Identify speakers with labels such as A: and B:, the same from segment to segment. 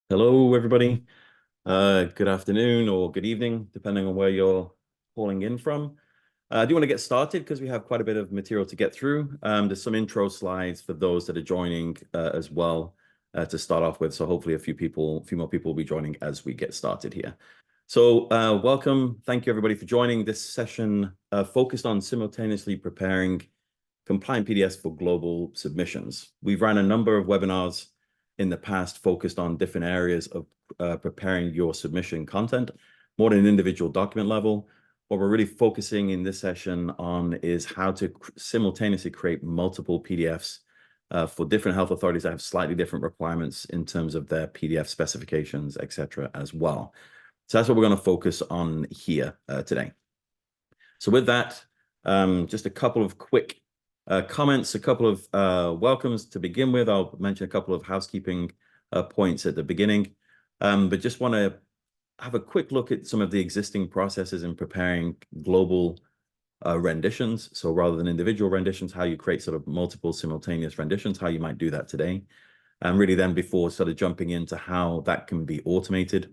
A: Hello, everybody. Good afternoon or good evening, depending on where you're calling in from. I do want to get started because we have quite a bit of material to get through. There's some intro slides for those that are joining as well to start off with. So hopefully a few more people will be joining as we get started here. So welcome. Thank you, everybody, for joining this session focused on simultaneously preparing compliant PDFs for global submissions. We've run a number of webinars in the past focused on different areas of preparing your submission content, more at an individual document level. What we're really focusing in this session on is how to simultaneously create multiple PDFs for different health authorities that have slightly different requirements in terms of their PDF specifications, et cetera, as well. So that's what we're going to focus on here today. So with that, just a couple of quick comments, a couple of welcomes to begin with. I'll mention a couple of housekeeping points at the beginning, but just want to have a quick look at some of the existing processes in preparing global renditions. So rather than individual renditions, how you create sort of multiple simultaneous renditions, how you might do that today. And really then before sort of jumping into how that can be automated,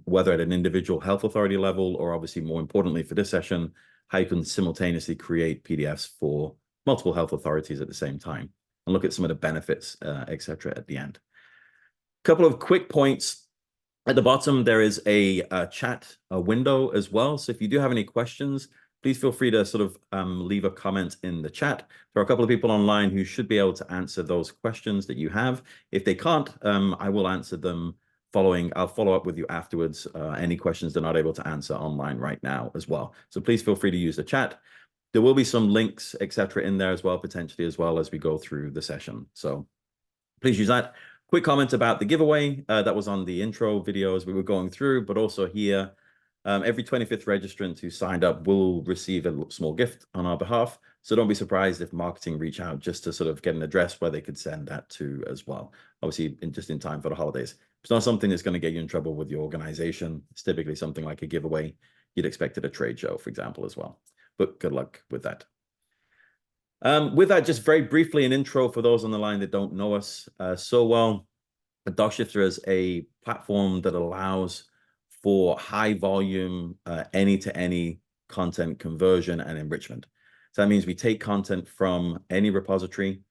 A: whether at an individual health authority level or obviously more importantly for this session, how you can simultaneously create PDFs for multiple health authorities at the same time and look at some of the benefits, et cetera, at the end. A couple of quick points. At the bottom, there is a chat window as well. So if you do have any questions, please feel free to sort of leave a comment in the chat. There are a couple of people online who should be able to answer those questions that you have. If they can't, I will answer them I'll follow up with you afterwards, any questions they're not able to answer online right now as well. So please feel free to use the chat. There will be some links, etc., in there as well, potentially as well as we go through the session. So please use that. Quick comment about the giveaway that was on the intro video as we were going through, but also here, every 25th registrant who signed up will receive a small gift on our behalf. So don't be surprised if marketing reach out just to sort of get an address where they could send that to as well. Obviously, just in time for the holidays. It's not something that's going to get you in trouble with your organization. It's typically something like a giveaway you'd expect at a trade show, for example, as well. But good luck with that. With that, just very briefly, an intro for those on the line that don't know us so well. DocShifter is a platform that allows for high volume, any-to-any content conversion and enrichment. So that means we take content from any repository,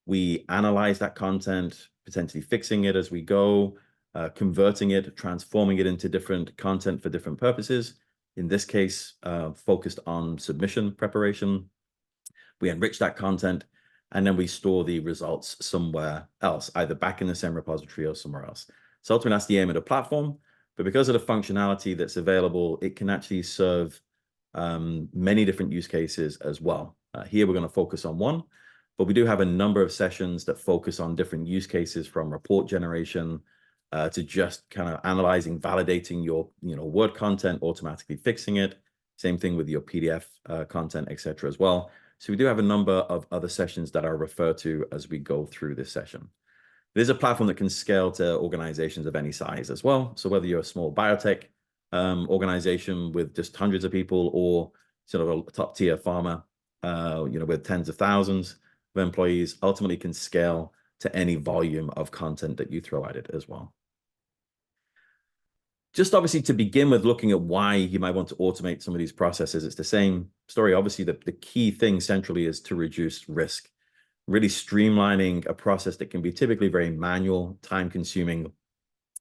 A: we analyze that content, potentially fixing it as we go, converting it, transforming it into different content for different purposes. In this case, focused on submission preparation. We enrich that content, and then we store the results somewhere else, either back in the same repository or somewhere else. So ultimately, that's the aim of the platform. But because of the functionality that's available, it can actually serve many different use cases as well. Here, we're going to focus on one, but we do have a number of sessions that focus on different use cases from report generation to just kind of analyzing, validating your Word content, automatically fixing it. Same thing with your PDF content, et cetera, as well. So we do have a number of other sessions that are referred to as we go through this session. It is a platform that can scale to organizations of any size as well. So whether you're a small biotech organization with just hundreds of people or sort of a top tier pharma, with tens of thousands of employees, ultimately can scale to any volume of content that you throw at it as well. Just obviously to begin with looking at why you might want to automate some of these processes, it's the same story. Obviously, the key thing centrally is to reduce risk, really streamlining a process that can be typically very manual, time-consuming,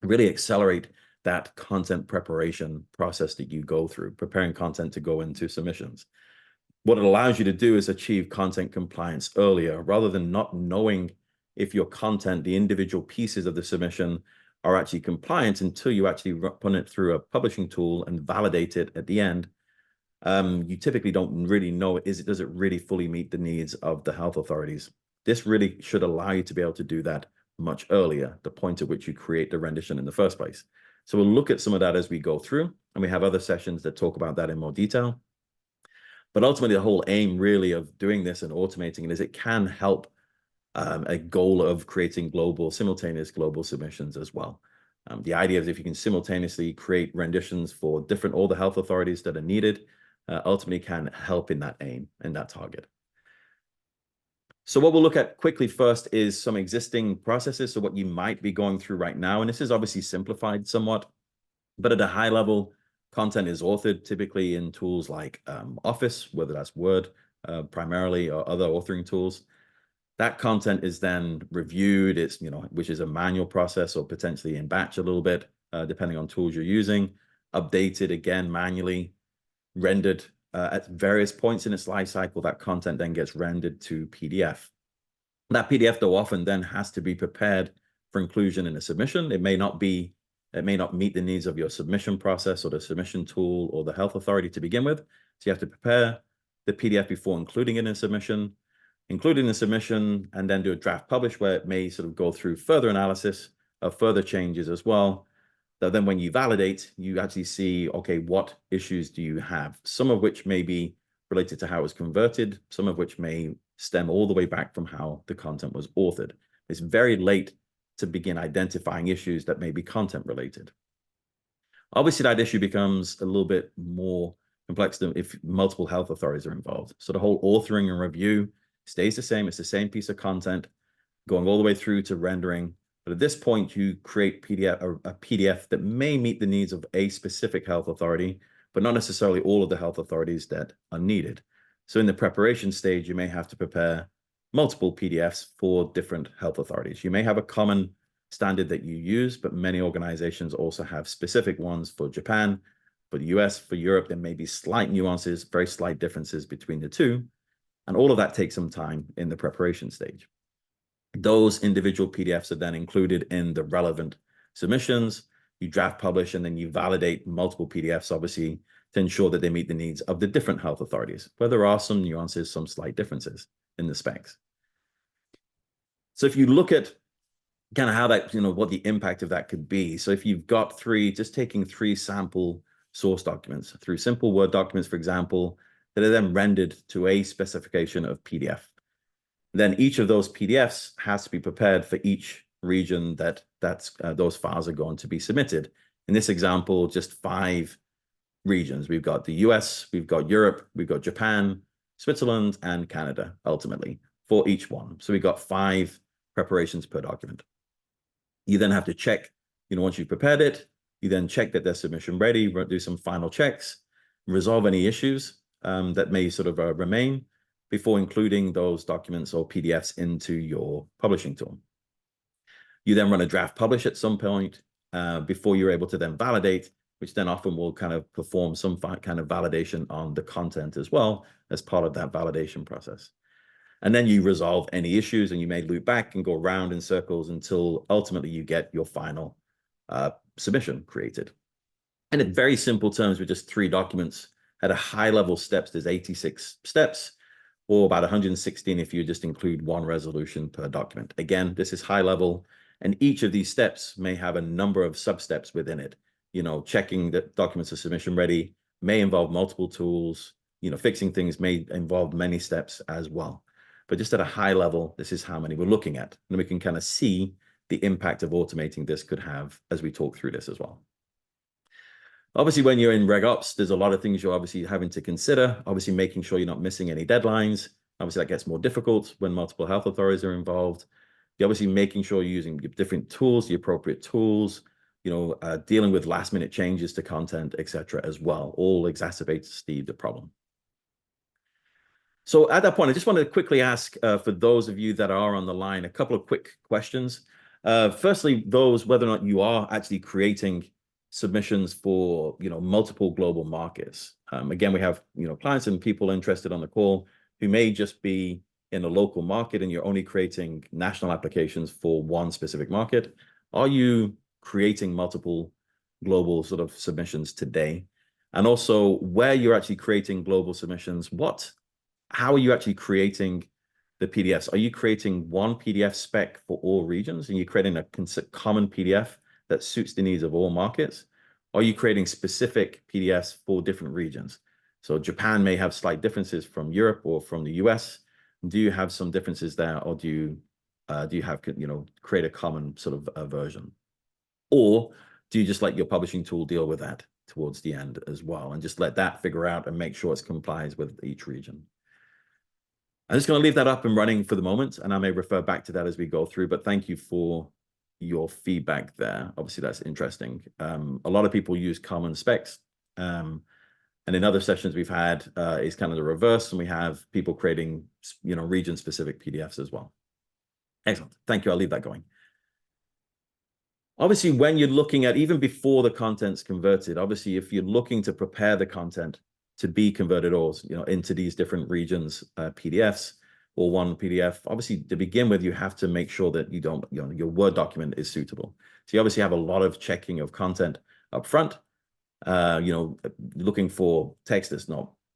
A: really accelerate that content preparation process that you go through, preparing content to go into submissions. What it allows you to do is achieve content compliance earlier, rather than not knowing if your content, the individual pieces of the submission, are actually compliant until you actually run it through a publishing tool and validate it at the end. You typically don't really know, does it really fully meet the needs of the health authorities? This really should allow you to be able to do that much earlier, the point at which you create the rendition in the first place. So we'll look at some of that as we go through, and we have other sessions that talk about that in more detail. But ultimately, the whole aim really of doing this and automating it is it can help a goal of creating simultaneous global submissions as well. The idea is if you can simultaneously create renditions for all the health authorities that are needed, ultimately can help in that aim and that target. So what we'll look at quickly first is some existing processes. So what you might be going through right now, and this is obviously simplified somewhat, but at a high level, content is authored typically in tools like Office, whether that's Word primarily or other authoring tools. That content is then reviewed, which is a manual process or potentially in batch a little bit, depending on tools you're using, updated again manually, rendered at various points in its life cycle. That content then gets rendered to PDF. That PDF, though, often then has to be prepared for inclusion in a submission. It may not meet the needs of your submission process or the submission tool or the health authority to begin with. So you have to prepare the PDF before including it in a submission, including the submission, and then do a draft publish where it may sort of go through further analysis of further changes as well. That then when you validate, you actually see, okay, what issues do you have? Some of which may be related to how it was converted, some of which may stem all the way back from how the content was authored. It's very late to begin identifying issues that may be content related. Obviously, that issue becomes a little bit more complex than if multiple health authorities are involved. So the whole authoring and review stays the same. It's the same piece of content going all the way through to rendering. But at this point, you create a PDF that may meet the needs of a specific health authority, but not necessarily all of the health authorities that are needed. So in the preparation stage, you may have to prepare multiple PDFs for different health authorities. You may have a common standard that you use, but many organizations also have specific ones for Japan, for the US, for Europe. There may be slight nuances, very slight differences between the two. And all of that takes some time in the preparation stage. Those individual PDFs are then included in the relevant submissions. You draft publish, and then you validate multiple PDFs, obviously, to ensure that they meet the needs of the different health authorities, where there are some nuances, some slight differences in the specs. So if you look at kind of how that, what the impact of that could be. So if you've got just taking 3 sample source documents, through simple Word documents, for example, that are then rendered to a specification of PDF. Then each of those PDFs has to be prepared for each region that those files are going to be submitted. In this example, just 5 regions. We've got the US, we've got Europe, we've got Japan, Switzerland, and Canada, ultimately, for each one. So we've got 5 preparations per document. You then have to check, once you've prepared it, you then check that they're submission ready, do some final checks, resolve any issues that may sort of remain before including those documents or PDFs into your publishing tool. You then run a draft publish at some point before you're able to then validate, which then often will kind of perform some kind of validation on the content as well as part of that validation process. And then you resolve any issues, and you may loop back and go around in circles until ultimately you get your final submission created. And in very simple terms, with just 3 documents, at a high level steps, there's 86 steps, or about 116 if you just include 1 resolution per document. Again, this is high level, and each of these steps may have a number of sub-steps within it. Checking that documents are submission ready may involve multiple tools. Fixing things may involve many steps as well. But just at a high level, this is how many we're looking at. And we can kind of see the impact of automating this could have as we talk through this as well. Obviously, when you're in Reg Ops, there's a lot of things you're obviously having to consider. Obviously, making sure you're not missing any deadlines. Obviously, that gets more difficult when multiple health authorities are involved. You're obviously making sure you're using different tools, the appropriate tools, dealing with last-minute changes to content, etc. as well. All exacerbates the problem. So at that point, I just want to quickly ask, for those of you that are on the line, a couple of quick questions. Firstly, whether or not you are actually creating submissions for multiple global markets. Again, we have clients and people interested on the call who may just be in a local market and you're only creating national applications for one specific market. Are you creating multiple global sort of submissions today? And also, where you're actually creating global submissions, how are you actually creating the PDFs? Are you creating one PDF spec for all regions, and you're creating a common PDF that suits the needs of all markets? Or are you creating specific PDFs for different regions? So Japan may have slight differences from Europe or from the US. Do you have some differences there, or do you have create a common sort of version? Or do you just let your publishing tool deal with that towards the end as well, and just let that figure out and make sure it complies with each region? I'm just going to leave that up and running for the moment, and I may refer back to that as we go through, but thank you for your feedback there. Obviously, that's interesting. A lot of people use common specs. And in other sessions we've had is kind of the reverse, and we have people creating, region-specific PDFs as well. Excellent. Thank you. I'll leave that going. Obviously, when you're looking at, even before the content's converted, obviously, if you're looking to prepare the content to be converted or, into these different regions, PDFs or one PDF, obviously, to begin with, you have to make sure that you don't, your Word document is suitable. So you obviously have a lot of checking of content up front, looking for text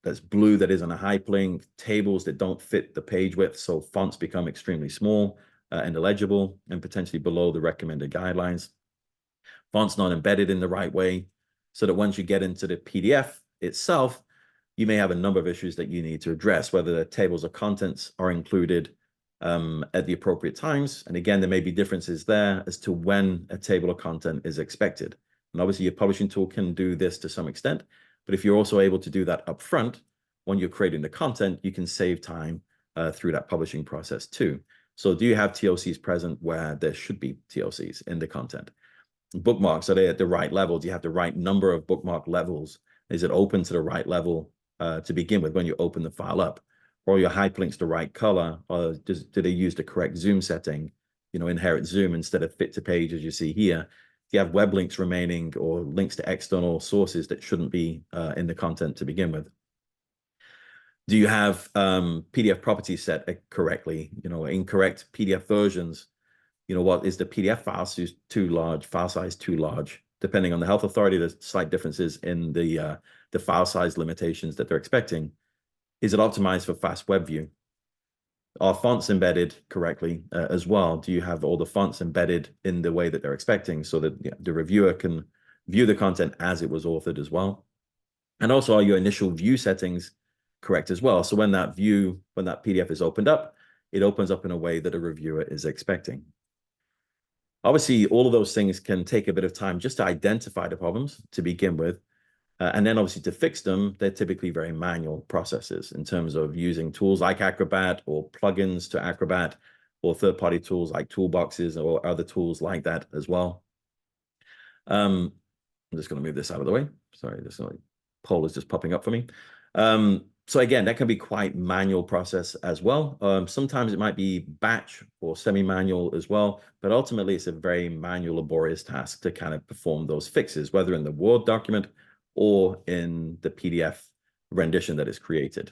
A: that's blue, that isn't a hyperlink, tables that don't fit the page width, so fonts become extremely small and illegible and potentially below the recommended guidelines. Fonts not embedded in the right way, so that once you get into the PDF itself, you may have a number of issues that you need to address, whether the tables of contents are included at the appropriate times. And again, there may be differences there as to when a table of content is expected. And obviously, your publishing tool can do this to some extent, but if you're also able to do that upfront when you're creating the content, you can save time through that publishing process too. So do you have TOCs present where there should be TOCs in the content? Bookmarks, are they at the right level? Do you have the right number of bookmark levels? Is it open to the right level to begin with when you open the file up? Or are your hyperlinks the right color? Or do they use the correct zoom setting, inherit zoom instead of fit to page as you see here? Do you have web links remaining or links to external sources that shouldn't be in the content to begin with? Do you have PDF properties set correctly? Incorrect PDF versions. What is the PDF file size too large? Depending on the health authority, there's slight differences in the file size limitations that they're expecting. Is it optimized for fast web view? Are fonts embedded correctly as well? Do you have all the fonts embedded in the way that they're expecting so that the reviewer can view the content as it was authored as well? And also, are your initial view settings correct as well? So when that PDF is opened up, it opens up in a way that a reviewer is expecting. Obviously, all of those things can take a bit of time just to identify the problems to begin with. And then obviously to fix them, they're typically very manual processes in terms of using tools like Acrobat or plugins to Acrobat or third-party tools like toolboxes or other tools like that as well. I'm just going to move this out of the way. Sorry, this poll is just popping up for me. So again, that can be quite manual process as well. Sometimes it might be batch or semi-manual as well, but ultimately it's a very manual, laborious task to kind of perform those fixes, whether in the Word document or in the PDF rendition that is created.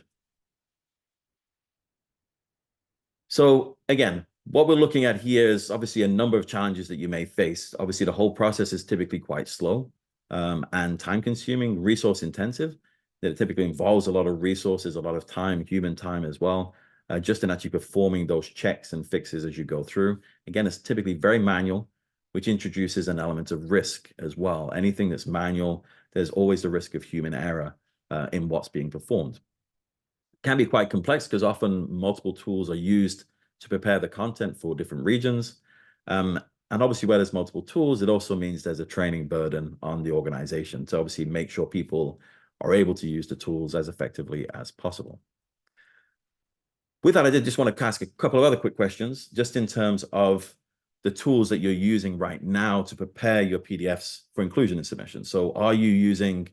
A: So again, what we're looking at here is obviously a number of challenges that you may face. Obviously, the whole process is typically quite slow and time-consuming, resource-intensive. It typically involves a lot of resources, a lot of time, human time as well, just in actually performing those checks and fixes as you go through. Again, it's typically very manual, which introduces an element of risk as well. Anything that's manual, there's always the risk of human error in what's being performed. It can be quite complex because often multiple tools are used to prepare the content for different regions. And obviously, where there's multiple tools, it also means there's a training burden on the organization to obviously make sure people are able to use the tools as effectively as possible. With that, I did just want to ask a couple of other quick questions, just in terms of the tools that you're using right now to prepare your PDFs for inclusion in submission. So are you using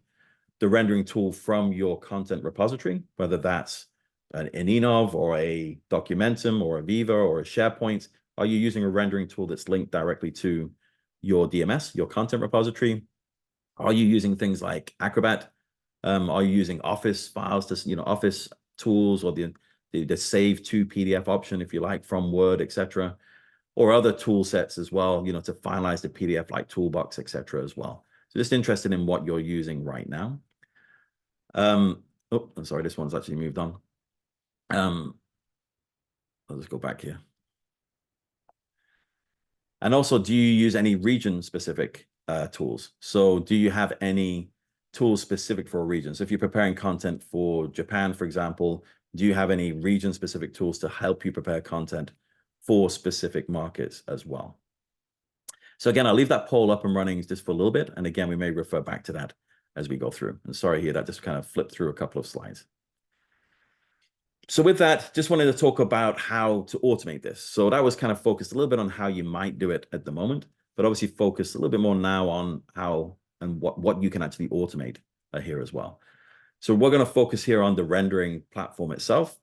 A: the rendering tool from your content repository, whether that's an Enov or a Documentum or a Viva or a SharePoint? Are you using a rendering tool that's linked directly to your DMS, your content repository? Are you using things like Acrobat? Are you using Office files to, Office tools or the save to PDF option, if you like, from Word, etc., or other tool sets as well, to finalize the PDF like Toolbox, etc. as well. So just interested in what you're using right now. Oh, I'm sorry, this one's actually moved on. I'll just go back here. And also, do you use any region-specific tools? So do you have any tools specific for a region? So if you're preparing content for Japan, for example, do you have any region-specific tools to help you prepare content for specific markets as well? So again, I'll leave that poll up and running just for a little bit. And again, we may refer back to that as we go through. And sorry here, that just kind of flipped through a couple of slides. So with that, just wanted to talk about how to automate this. So that was kind of focused a little bit on how you might do it at the moment, but obviously focus a little bit more now on how and what you can actually automate here as well. So we're going to focus here on the rendering platform itself.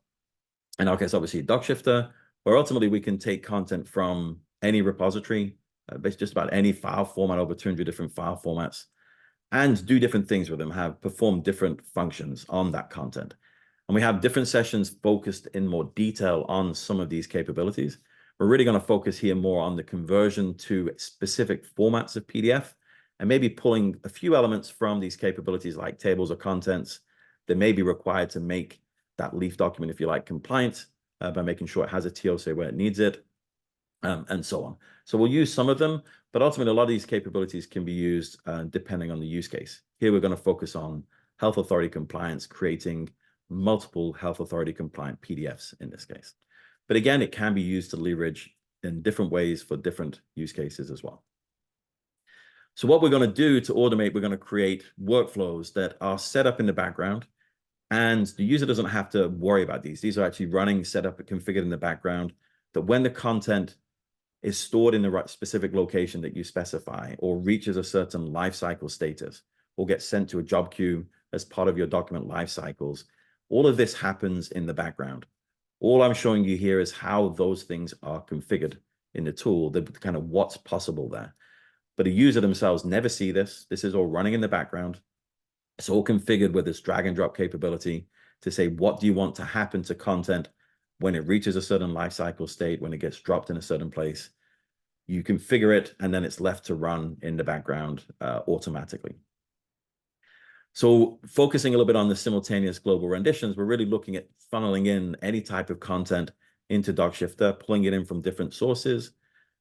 A: In our case, obviously DocShifter, where ultimately we can take content from any repository, basically just about any file format, over 200 different file formats, and do different things with them, perform different functions on that content. And we have different sessions focused in more detail on some of these capabilities. We're really going to focus here more on the conversion to specific formats of PDF, and maybe pulling a few elements from these capabilities like tables or contents that may be required to make that Leaf document, if you like, compliant by making sure it has a TOC where it needs it, and so on. So we'll use some of them, but ultimately a lot of these capabilities can be used depending on the use case. Here we're going to focus on health authority compliance, creating multiple health authority compliant PDFs in this case. But again, it can be used to leverage in different ways for different use cases as well. So what we're going to do to automate, we're going to create workflows that are set up in the background, and the user doesn't have to worry about these. These are actually running, set up, configured in the background, that when the content is stored in the right specific location that you specify, or reaches a certain lifecycle status, or gets sent to a job queue as part of your document life cycles, all of this happens in the background. All I'm showing you here is how those things are configured in the tool, the kind of what's possible there. But the user themselves never see this. This is all running in the background. It's all configured with this drag and drop capability to say, what do you want to happen to content when it reaches a certain lifecycle state, when it gets dropped in a certain place. You configure it, and then it's left to run in the background automatically. So focusing a little bit on the simultaneous global renditions, we're really looking at funneling in any type of content into DocShifter, pulling it in from different sources,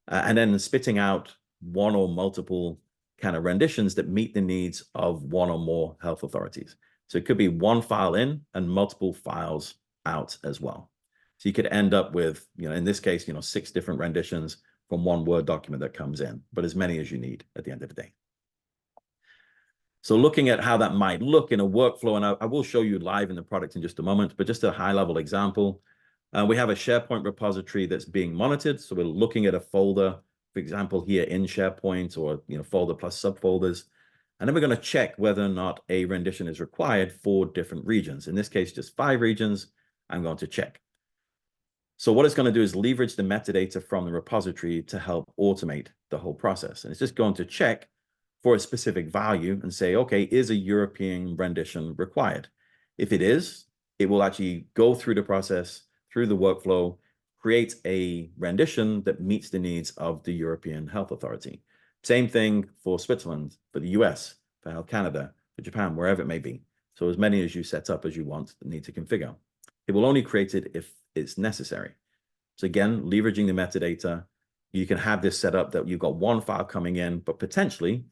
A: and then spitting out one or multiple kind of renditions that meet the needs of one or more health authorities. So it could be one file in and multiple files out as well. So you could end up with, in this case, 6 different renditions from one Word document that comes in, but as many as you need at the end of the day. So looking at how that might look in a workflow, and I will show you live in the product in just a moment, but just a high-level example. We have a SharePoint repository that's being monitored. So we're looking at a folder, for example, here in SharePoint, or folder plus subfolders. And then we're going to check whether or not a rendition is required for different regions. In this case, just 5 regions. I'm going to check. So what it's going to do is leverage the metadata from the repository to help automate the whole process. And it's just going to check for a specific value and say, okay, is a European rendition required? If it is, it will actually go through the process, through the workflow, create a rendition that meets the needs of the European Health Authority. Same thing for Switzerland, for the US, for Health Canada, for Japan, wherever it may be. So as many as you set up as you want need to configure. It will only create it if it's necessary. So again, leveraging the metadata, you can have this set up that you've got one file coming in, but potentially,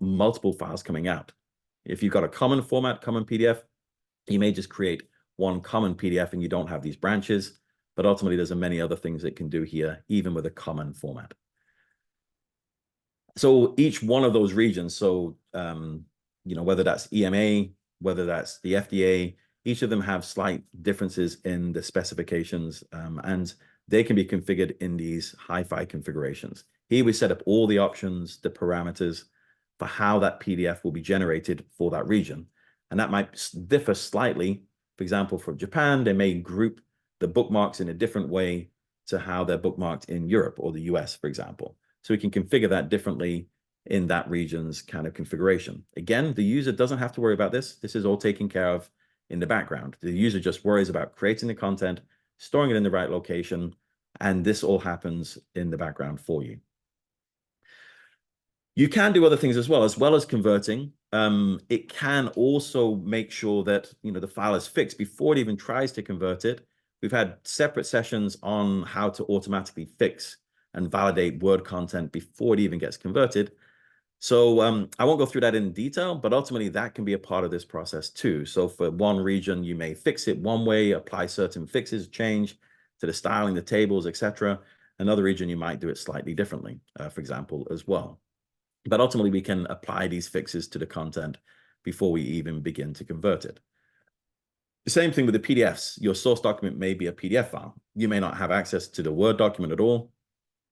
A: multiple files coming out. If you've got a common format, common PDF, you may just create one common PDF and you don't have these branches, but ultimately there's many other things it can do here, even with a common format. So each one of those regions, so, whether that's EMA, whether that's the FDA, each of them have slight differences in the specifications, and they can be configured in these hi-fi configurations. Here we set up all the options, the parameters for how that PDF will be generated for that region. And that might differ slightly. For example, for Japan, they may group the bookmarks in a different way to how they're bookmarked in Europe or the US, for example. So we can configure that differently in that region's kind of configuration. Again, the user doesn't have to worry about this. This is all taken care of in the background. The user just worries about creating the content, storing it in the right location, and this all happens in the background for you. You can do other things as well as converting. It can also make sure that the file is fixed before it even tries to convert it. We've had separate sessions on how to automatically fix and validate Word content before it even gets converted. So I won't go through that in detail, but ultimately that can be a part of this process too. So for one region, you may fix it one way, apply certain fixes, change to the styling, the tables, etc. Another region, you might do it slightly differently, for example, as well. But ultimately, we can apply these fixes to the content before we even begin to convert it. The same thing with the PDFs. Your source document may be a PDF file. You may not have access to the Word document at all.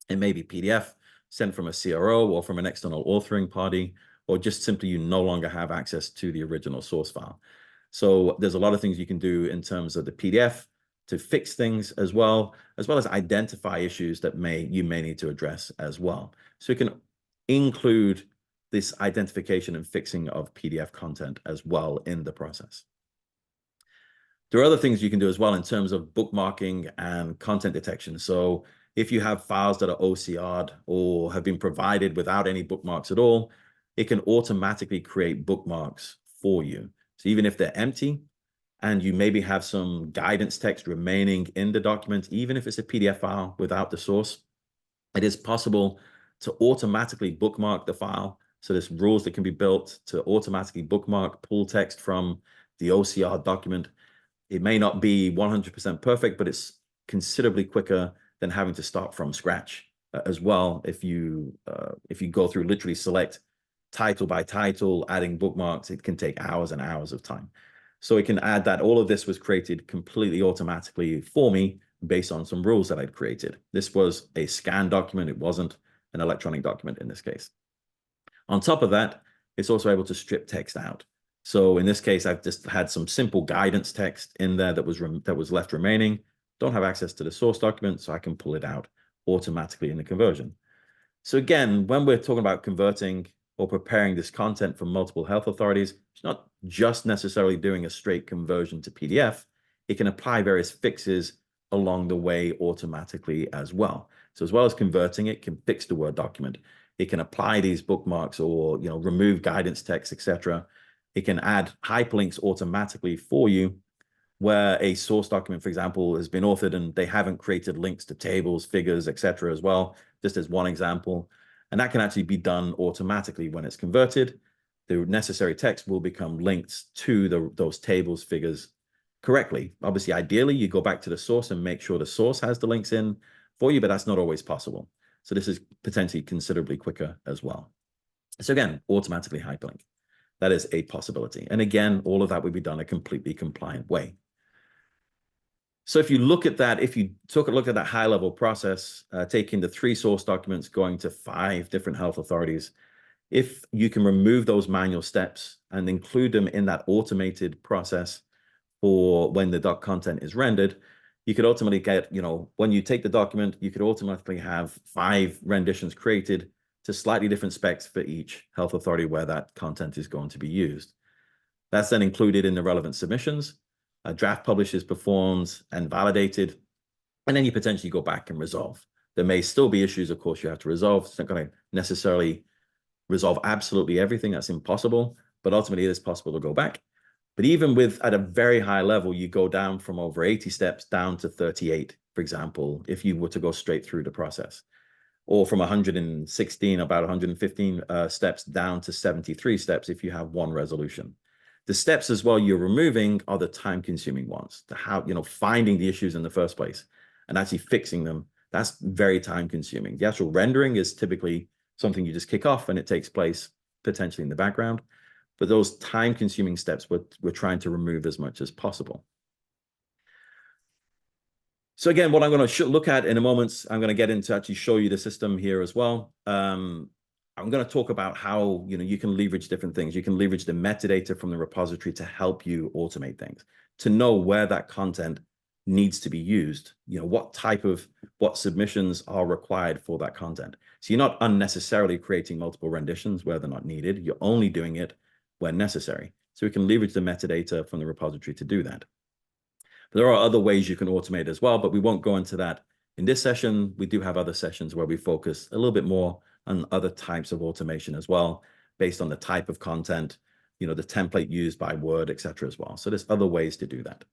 A: It may be PDF sent from a CRO or from an external authoring party, or just simply you no longer have access to the original source file. So there's a lot of things you can do in terms of the PDF to fix things as well as identify issues that you may need to address as well. So you can include this identification and fixing of PDF content as well in the process. There are other things you can do as well in terms of bookmarking and content detection. So if you have files that are OCR'd or have been provided without any bookmarks at all, it can automatically create bookmarks for you. So even if they're empty and you maybe have some guidance text remaining in the document, even if it's a PDF file without the source, it is possible to automatically bookmark the file. So there's rules that can be built to automatically bookmark, pull text from the OCR document. It may not be 100% perfect, but it's considerably quicker than having to start from scratch as well. If you go through literally select title by title, adding bookmarks, it can take hours and hours of time. So it can add that. All of this was created completely automatically for me based on some rules that I'd created. This was a scanned document. It wasn't an electronic document in this case. On top of that, it's also able to strip text out. So in this case, I've just had some simple guidance text in there that was left remaining. Don't have access to the source document, so I can pull it out automatically in the conversion. So again, when we're talking about converting or preparing this content for multiple health authorities, it's not just necessarily doing a straight conversion to PDF. It can apply various fixes along the way automatically as well. So as well as converting, it can fix the Word document. It can apply these bookmarks or remove guidance text, etc. It can add hyperlinks automatically for you where a source document, for example, has been authored and they haven't created links to tables, figures, etc. as well, just as one example. And that can actually be done automatically when it's converted. The necessary text will become linked to those tables, figures correctly. Obviously, ideally, you go back to the source and make sure the source has the links in for you, but that's not always possible. So this is potentially considerably quicker as well. So again, automatically hyperlink. That is a possibility. And again, all of that would be done a completely compliant way. So if you look at that, if you took a look at that high-level process, taking the 3 source documents, going to 5 different health authorities, if you can remove those manual steps and include them in that automated process for when the doc content is rendered, you could ultimately get, when you take the document, you could automatically have 5 renditions created to slightly different specs for each health authority where that content is going to be used. That's then included in the relevant submissions. A draft published is performed and validated, and then you potentially go back and resolve. There may still be issues, of course, you have to resolve. It's not going to necessarily resolve absolutely everything. That's impossible, but ultimately it is possible to go back. But even at a very high level, you go down from over 80 steps down to 38, for example, if you were to go straight through the process. Or from 116, about 115 steps down to 73 steps if you have one resolution. The steps as well you're removing are the time-consuming ones. Finding the issues in the first place and actually fixing them, that's very time-consuming. The actual rendering is typically something you just kick off and it takes place potentially in the background. But those time-consuming steps, we're trying to remove as much as possible. So again, what I'm going to look at in a moment, I'm going to get into actually show you the system here as well. I'm going to talk about how you can leverage different things. You can leverage the metadata from the repository to help you automate things, to know where that content needs to be used. What submissions are required for that content. So you're not unnecessarily creating multiple renditions where they're not needed. You're only doing it when necessary. So we can leverage the metadata from the repository to do that. But there are other ways you can automate as well, but we won't go into that in this session. We do have other sessions where we focus a little bit more on other types of automation as well, based on the type of content, the template used by Word, etc. as well. So there's other ways to do that.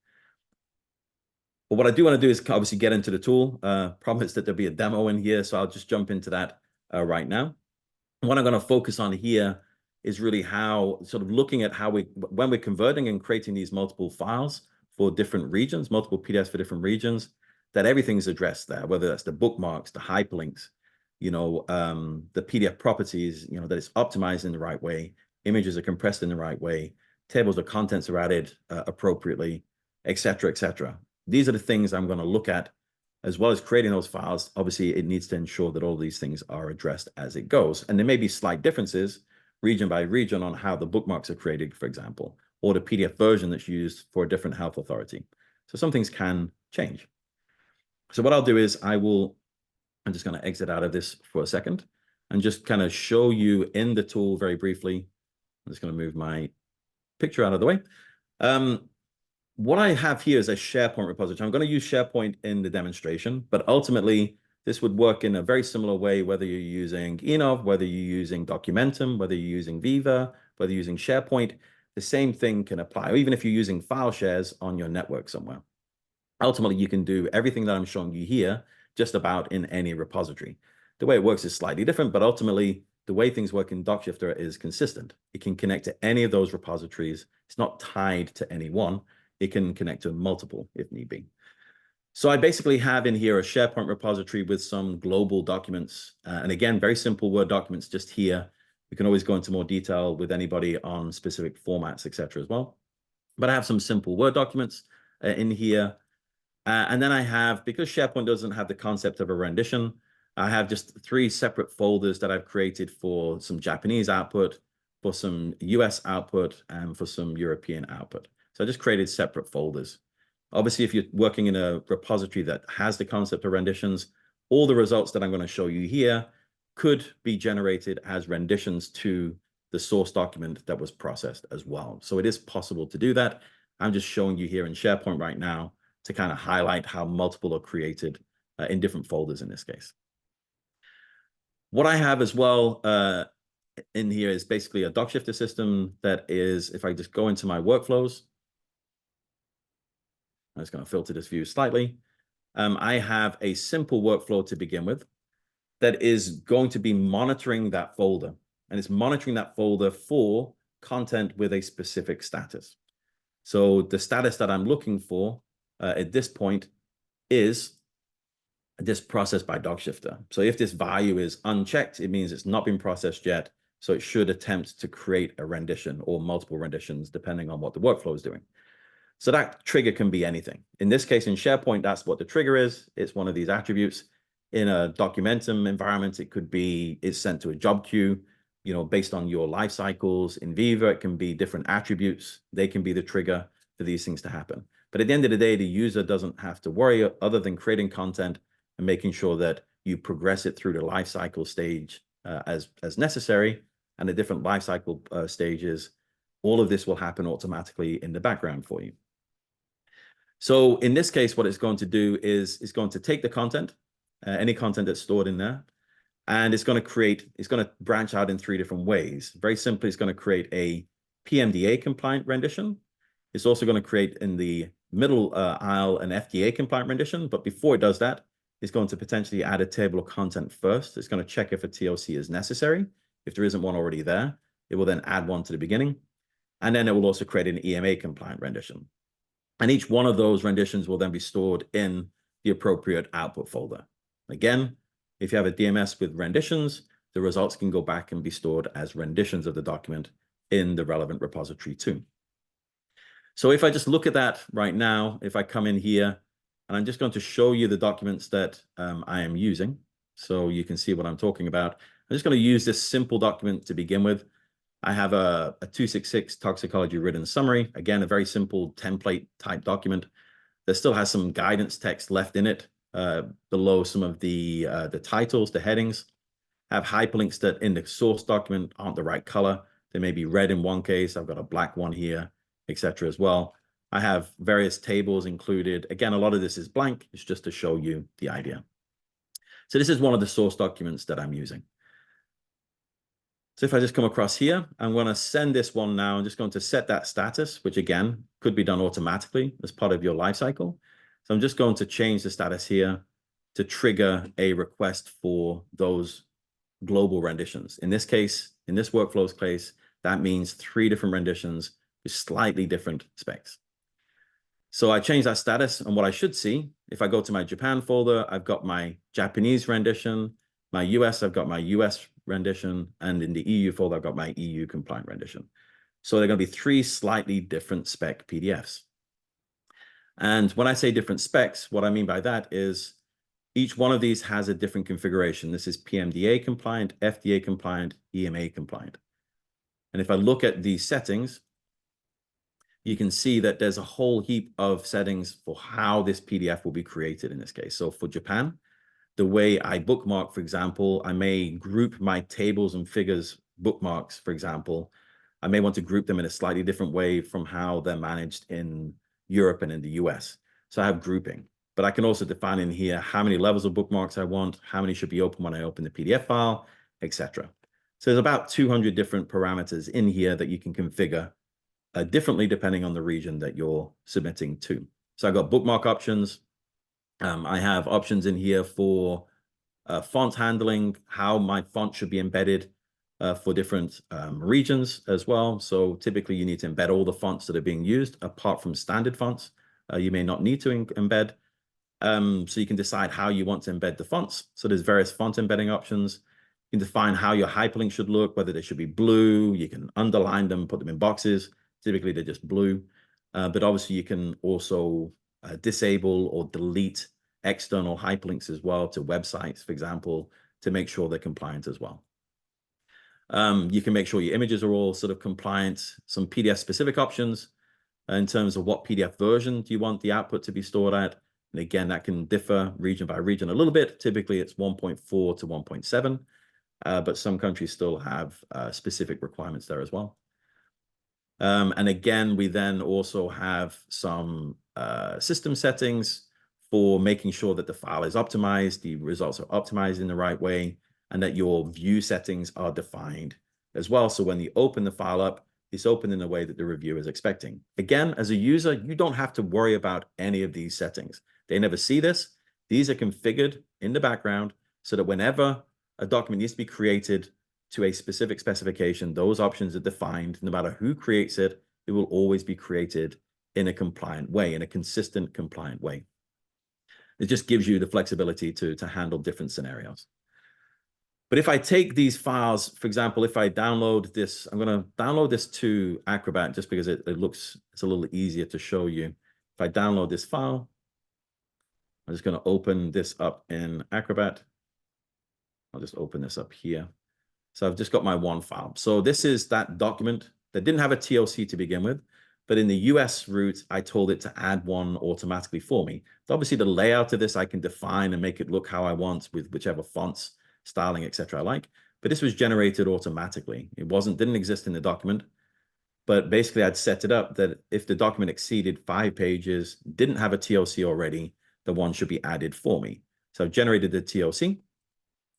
A: But what I do want to do is obviously get into the tool. Promise that there'll be a demo in here, so I'll just jump into that right now. And what I'm going to focus on here is really how, sort of looking at how when we're converting and creating these multiple files for different regions, multiple PDFs for different regions, that everything's addressed there, whether that's the bookmarks, the hyperlinks, the PDF properties, that it's optimized in the right way, images are compressed in the right way, tables of contents are added appropriately, et cetera, et cetera. These are the things I'm going to look at, as well as creating those files. Obviously, it needs to ensure that all these things are addressed as it goes. And there may be slight differences region by region on how the bookmarks are created, for example, or the PDF version that's used for a different health authority. So some things can change. So what I'll do is I'm just going to exit out of this for a second and just kind of show you in the tool very briefly. I'm just going to move my picture out of the way. What I have here is a SharePoint repository. I'm going to use SharePoint in the demonstration, but ultimately this would work in a very similar way, whether you're using Enov, whether you're using Documentum, whether you're using Viva, whether you're using SharePoint, the same thing can apply, or even if you're using file shares on your network somewhere. Ultimately, you can do everything that I'm showing you here just about in any repository. The way it works is slightly different, but ultimately, the way things work in DocShifter is consistent. It can connect to any of those repositories. It's not tied to any one. It can connect to multiple if need be. So I basically have in here a SharePoint repository with some global documents. And again, very simple Word documents just here. We can always go into more detail with anybody on specific formats, et cetera, as well. But I have some simple Word documents in here. And then I have, because SharePoint doesn't have the concept of a rendition, I have just 3 separate folders that I've created for some Japanese output, for some US output, and for some European output. So I just created separate folders. Obviously, if you're working in a repository that has the concept of renditions, all the results that I'm going to show you here could be generated as renditions to the source document that was processed as well. So it is possible to do that. I'm just showing you here in SharePoint right now to kind of highlight how multiple are created in different folders in this case. What I have as well in here is basically a DocShifter system that is, if I just go into my workflows, I'm just going to filter this view slightly. I have a simple workflow to begin with that is going to be monitoring that folder. And it's monitoring that folder for content with a specific status. So the status that I'm looking for at this point is this processed by DocShifter. So if this value is unchecked, it means it's not been processed yet. So it should attempt to create a rendition or multiple renditions, depending on what the workflow is doing. So that trigger can be anything. In this case, in SharePoint, that's what the trigger is. It's one of these attributes. In a Documentum environment, it could be it's sent to a job queue, based on your life cycles. In Viva, it can be different attributes. They can be the trigger for these things to happen. But at the end of the day, the user doesn't have to worry other than creating content and making sure that you progress it through the life cycle stage as necessary, and the different life cycle stages. All of this will happen automatically in the background for you. So in this case, what it's going to do is it's going to take the content, any content that's stored in there, and it's going to branch out in 3 different ways. Very simply, it's going to create a PMDA compliant rendition. It's also going to create in the middle aisle an FDA compliant rendition. But before it does that, it's going to potentially add a table of content first. It's going to check if a TOC is necessary. If there isn't one already there, it will then add one to the beginning. And then it will also create an EMA compliant rendition. And each one of those renditions will then be stored in the appropriate output folder. Again, if you have a DMS with renditions, the results can go back and be stored as renditions of the document in the relevant repository too. So if I just look at that right now, if I come in here, and I'm just going to show you the documents that I am using, so you can see what I'm talking about. I'm just going to use this simple document to begin with. I have a 266 toxicology written summary. Again, a very simple template type document that still has some guidance text left in it below some of the titles, the headings. I have hyperlinks that in the source document aren't the right color. They may be red in one case. I've got a black one here, etc. as well. I have various tables included. Again, a lot of this is blank. It's just to show you the idea. So this is one of the source documents that I'm using. So if I just come across here, I'm going to send this one now. I'm just going to set that status, which again, could be done automatically as part of your lifecycle. So I'm just going to change the status here to trigger a request for those global renditions. In this case, in this workflow's case, that means 3 different renditions with slightly different specs. So I change that status, and what I should see, if I go to my Japan folder, I've got my Japanese rendition, my US, I've got my US rendition, and in the EU folder, I've got my EU compliant rendition. So they're going to be 3 slightly different spec PDFs. And when I say different specs, what I mean by that is each one of these has a different configuration. This is PMDA compliant, FDA compliant, EMA compliant. And if I look at these settings, you can see that there's a whole heap of settings for how this PDF will be created in this case. So for Japan, the way I bookmark, for example, I may group my tables and figures bookmarks, for example. I may want to group them in a slightly different way from how they're managed in Europe and in the US. So I have grouping, but I can also define in here how many levels of bookmarks I want, how many should be open when I open the PDF file, etc. So there's about 200 different parameters in here that you can configure differently depending on the region that you're submitting to. So I've got bookmark options. I have options in here for font handling, how my font should be embedded for different regions as well. So typically you need to embed all the fonts that are being used apart from standard fonts. You may not need to embed. So you can decide how you want to embed the fonts. So there's various font embedding options. You can define how your hyperlink should look, whether they should be blue. You can underline them, put them in boxes. Typically they're just blue. But obviously you can also disable or delete external hyperlinks as well to websites, for example, to make sure they're compliant as well. You can make sure your images are all sort of compliant, some PDF specific options in terms of what PDF version do you want the output to be stored at. And again, that can differ region by region a little bit. Typically it's 1.4 to 1.7, but some countries still have specific requirements there as well. And again, we then also have some system settings for making sure that the file is optimized, the results are optimized in the right way, and that your view settings are defined as well. So when you open the file up, it's open in the way that the reviewer is expecting. Again, as a user, you don't have to worry about any of these settings. They never see this. These are configured in the background so that whenever a document needs to be created to a specific specification, those options are defined. No matter who creates it, it will always be created in a compliant way, in a consistent, compliant way. It just gives you the flexibility to handle different scenarios. But if I take these files, for example, if I download this, I'm going to download this to Acrobat just because it's a little easier to show you. If I download this file, I'm just going to open this up in Acrobat. I'll just open this up here. So I've just got my one file. So this is that document that didn't have a TLC to begin with, but in the US route, I told it to add one automatically for me. So obviously the layout of this, I can define and make it look how I want with whichever fonts, styling, etc. I like, but this was generated automatically. It didn't exist in the document, but basically I'd set it up that if the document exceeded 5 pages, didn't have a TLC already, the one should be added for me. So I've generated the TLC,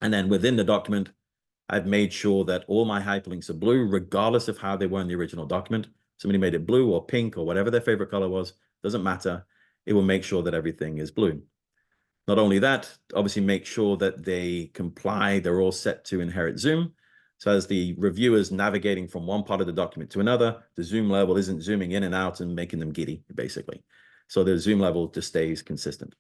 A: and then within the document, I've made sure that all my hyperlinks are blue, regardless of how they were in the original document. Somebody made it blue or pink or whatever their favorite color was, doesn't matter. It will make sure that everything is blue. Not only that, obviously make sure that they comply. They're all set to inherit zoom. So as the reviewer's navigating from one part of the document to another, the zoom level isn't zooming in and out and making them giddy, basically. So the zoom level just stays consistent.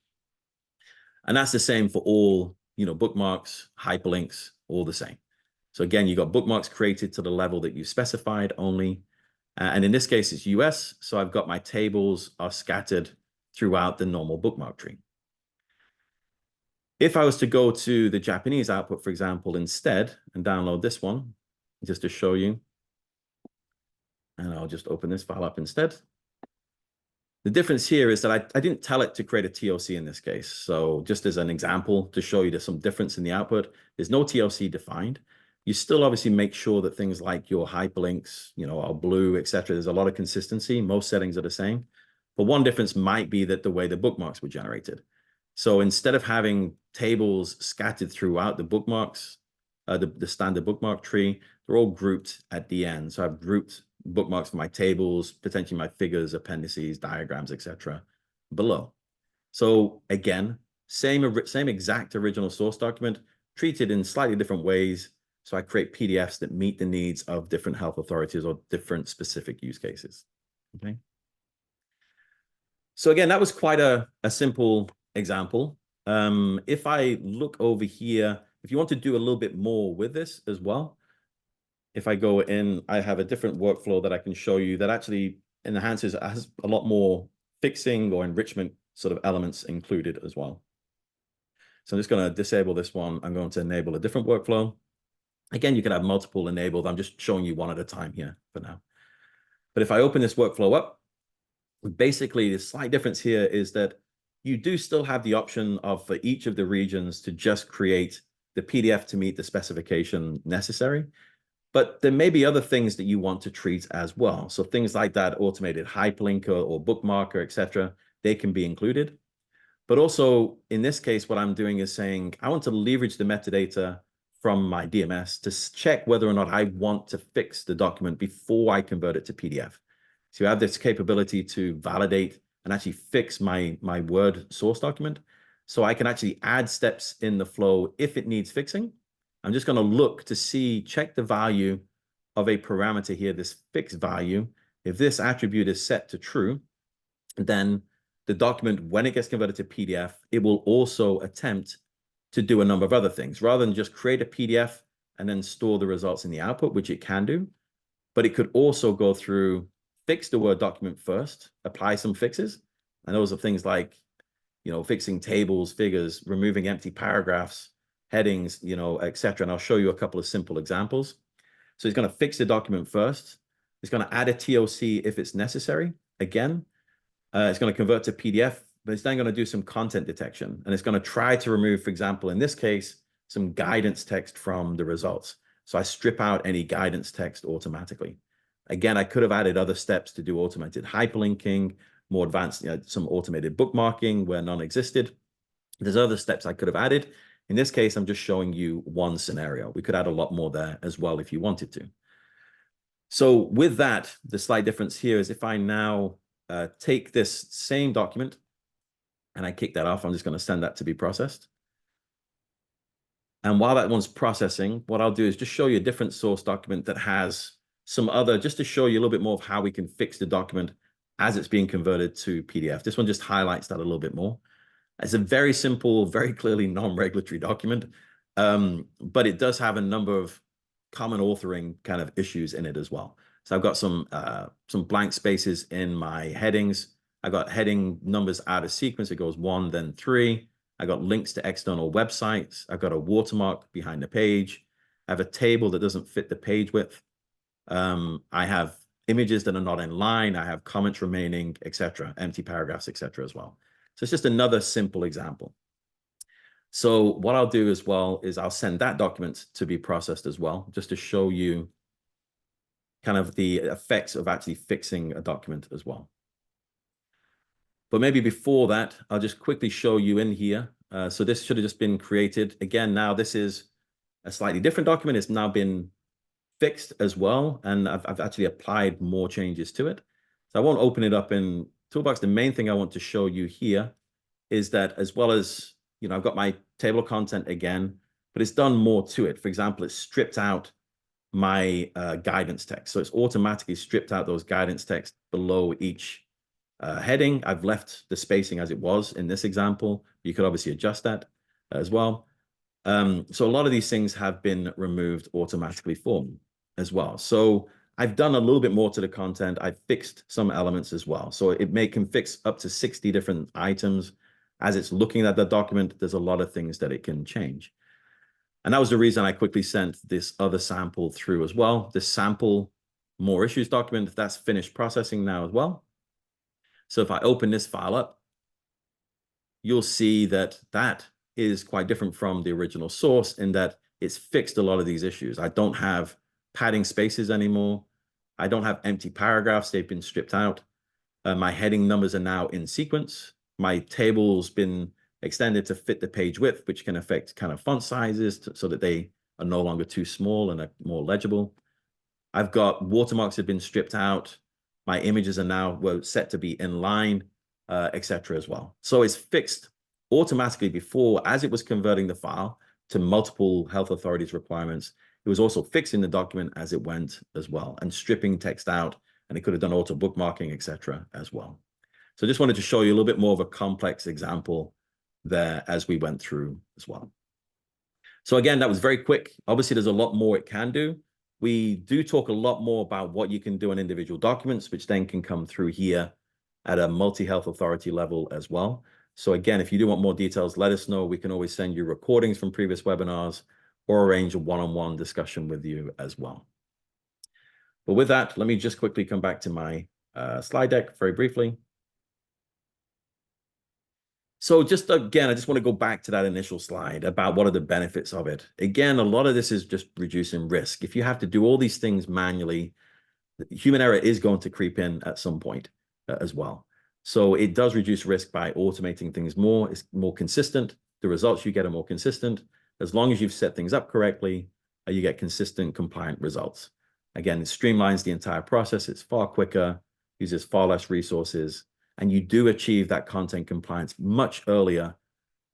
A: And that's the same for all, bookmarks, hyperlinks, all the same. So again, you got bookmarks created to the level that you specified only. And in this case, it's US. So I've got my tables are scattered throughout the normal bookmark tree. If I was to go to the Japanese output, for example, instead, and download this one, just to show you, and I'll just open this file up instead. The difference here is that I didn't tell it to create a TLC in this case. So just as an example to show you there's some difference in the output, there's no TLC defined. You still obviously make sure that things like your hyperlinks, are blue, etc. There's a lot of consistency. Most settings are the same. But one difference might be that the way the bookmarks were generated. So instead of having tables scattered throughout the bookmarks, the standard bookmark tree, they're all grouped at the end. So I've grouped bookmarks for my tables, potentially my figures, appendices, diagrams, etc. below. So again, same exact original source document, treated in slightly different ways. So I create PDFs that meet the needs of different health authorities or different specific use cases. Okay. So again, that was quite a simple example. If I look over here, if you want to do a little bit more with this as well, if I go in, I have a different workflow that I can show you that actually enhances, has a lot more fixing or enrichment sort of elements included as well. So I'm just going to disable this one. I'm going to enable a different workflow. Again, you can have multiple enabled. I'm just showing you one at a time here for now. But if I open this workflow up, basically the slight difference here is that you do still have the option of for each of the regions to just create the PDF to meet the specification necessary. But there may be other things that you want to treat as well. So things like that automated hyperlinker or bookmarker, etc., they can be included. But also in this case, what I'm doing is saying, I want to leverage the metadata from my DMS to check whether or not I want to fix the document before I convert it to PDF. So you have this capability to validate and actually fix my Word source document. So I can actually add steps in the flow if it needs fixing. I'm just going to look to see, check the value of a parameter here, this fixed value. If this attribute is set to true, then the document, when it gets converted to PDF, it will also attempt to do a number of other things. Rather than just create a PDF and then store the results in the output, which it can do, but it could also go through, fix the Word document first, apply some fixes. And those are things like, fixing tables, figures, removing empty paragraphs, headings, etc. And I'll show you a couple of simple examples. So it's going to fix the document first. It's going to add a TOC if it's necessary. Again, it's going to convert to PDF, but it's then going to do some content detection. And it's going to try to remove, for example, in this case, some guidance text from the results. So I strip out any guidance text automatically. Again, I could have added other steps to do automated hyperlinking, more advanced, some automated bookmarking where none existed. There's other steps I could have added. In this case, I'm just showing you one scenario. We could add a lot more there as well if you wanted to. So with that, the slight difference here is if I now take this same document and I kick that off, I'm just going to send that to be processed. And while that one's processing, what I'll do is just show you a different source document that has some other, just to show you a little bit more of how we can fix the document as it's being converted to PDF. This one just highlights that a little bit more. It's a very simple, very clearly non-regulatory document, but it does have a number of common authoring kind of issues in it as well. So I've got some blank spaces in my headings. I got heading numbers out of sequence. It goes 1, then 3. I got links to external websites. I've got a watermark behind the page. I have a table that doesn't fit the page width. I have images that are not in line. I have comments remaining, etc., empty paragraphs, etc. as well. So it's just another simple example. So what I'll do as well is I'll send that document to be processed as well, just to show you kind of the effects of actually fixing a document as well. But maybe before that, I'll just quickly show you in here. So this should have just been created. Again, now this is a slightly different document. It's now been fixed as well. And I've actually applied more changes to it. So I won't open it up in Toolbox. The main thing I want to show you here is that as well as, I've got my table of content again, but it's done more to it. For example, it's stripped out my guidance text. So it's automatically stripped out those guidance text below each heading. I've left the spacing as it was in this example. You could obviously adjust that as well. So a lot of these things have been removed automatically for me as well. So I've done a little bit more to the content. I've fixed some elements as well. So it can fix up to 60 different items. As it's looking at the document, there's a lot of things that it can change. And that was the reason I quickly sent this other sample through as well. This sample more issues document, that's finished processing now as well. So if I open this file up, you'll see that that is quite different from the original source in that it's fixed a lot of these issues. I don't have padding spaces anymore. I don't have empty paragraphs. They've been stripped out. My heading numbers are now in sequence. My table's been extended to fit the page width, which can affect kind of font sizes so that they are no longer too small and are more legible. I've got watermarks have been stripped out. My images are now set to be in line, etc. as well. So it's fixed automatically before, as it was converting the file to multiple health authorities requirements. It was also fixing the document as it went as well and stripping text out, and it could have done auto bookmarking, etc. as well. So I just wanted to show you a little bit more of a complex example there as we went through as well. So again, that was very quick. Obviously, there's a lot more it can do. We do talk a lot more about what you can do on individual documents, which then can come through here at a multi-health authority level as well. So again, if you do want more details, let us know. We can always send you recordings from previous webinars or arrange a one-on-one discussion with you as well. But with that, let me just quickly come back to my slide deck very briefly. So just again, I just want to go back to that initial slide about what are the benefits of it. Again, a lot of this is just reducing risk. If you have to do all these things manually, human error is going to creep in at some point as well. So it does reduce risk by automating things more. It's more consistent. The results you get are more consistent. As long as you've set things up correctly, you get consistent, compliant results. Again, it streamlines the entire process. It's far quicker, uses far less resources, and you do achieve that content compliance much earlier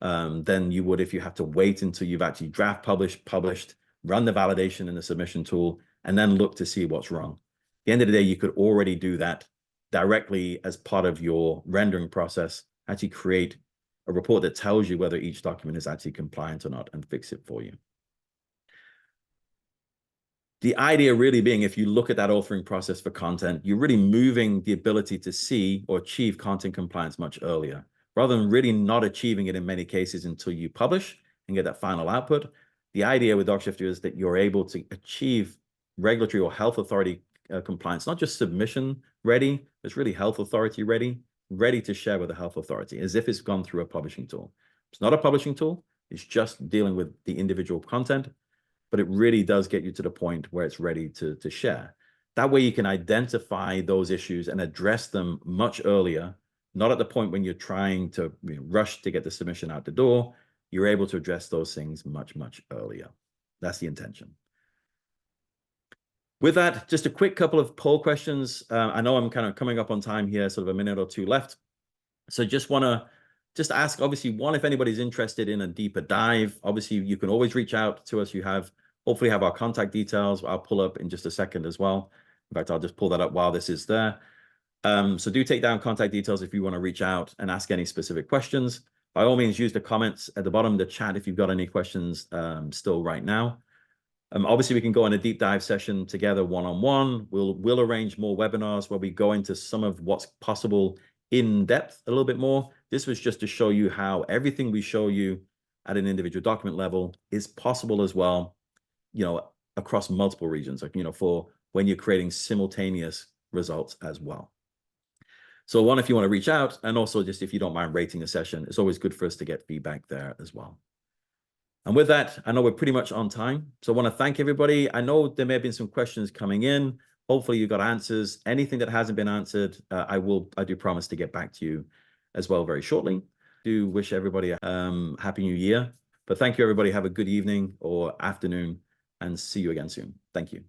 A: than you would if you have to wait until you've actually draft published, run the validation in the submission tool, and then look to see what's wrong. At the end of the day, you could already do that directly as part of your rendering process, actually create a report that tells you whether each document is actually compliant or not and fix it for you. The idea really being, if you look at that authoring process for content, you're really moving the ability to see or achieve content compliance much earlier, rather than really not achieving it in many cases until you publish and get that final output. The idea with DocShifter is that you're able to achieve regulatory or health authority compliance, not just submission ready, it's really health authority ready to share with the health authority, as if it's gone through a publishing tool. It's not a publishing tool, it's just dealing with the individual content, but it really does get you to the point where it's ready to share. That way you can identify those issues and address them much earlier, not at the point when you're trying to rush to get the submission out the door. You're able to address those things much, much earlier. That's the intention. With that, just a quick couple of poll questions. I know I'm kind of coming up on time here, sort of a minute or two left. So just want to ask, obviously, one, if anybody's interested in a deeper dive, obviously you can always reach out to us. You hopefully have our contact details. I'll pull up in just a second as well. In fact, I'll just pull that up while this is there. So do take down contact details if you want to reach out and ask any specific questions. By all means, use the comments at the bottom of the chat if you've got any questions still right now. Obviously, we can go on a deep dive session together one-on-one. We'll arrange more webinars where we go into some of what's possible in depth a little bit more. This was just to show you how everything we show you at an individual document level is possible as well, across multiple regions, for when you're creating simultaneous results as well. So one, if you want to reach out, and also just if you don't mind rating a session, it's always good for us to get feedback there as well. And with that, I know we're pretty much on time. So I want to thank everybody. I know there may have been some questions coming in. Hopefully you got answers. Anything that hasn't been answered, I do promise to get back to you as well very shortly. Do wish everybody a happy new year. But thank you, everybody. Have a good evening or afternoon, and see you again soon. Thank you.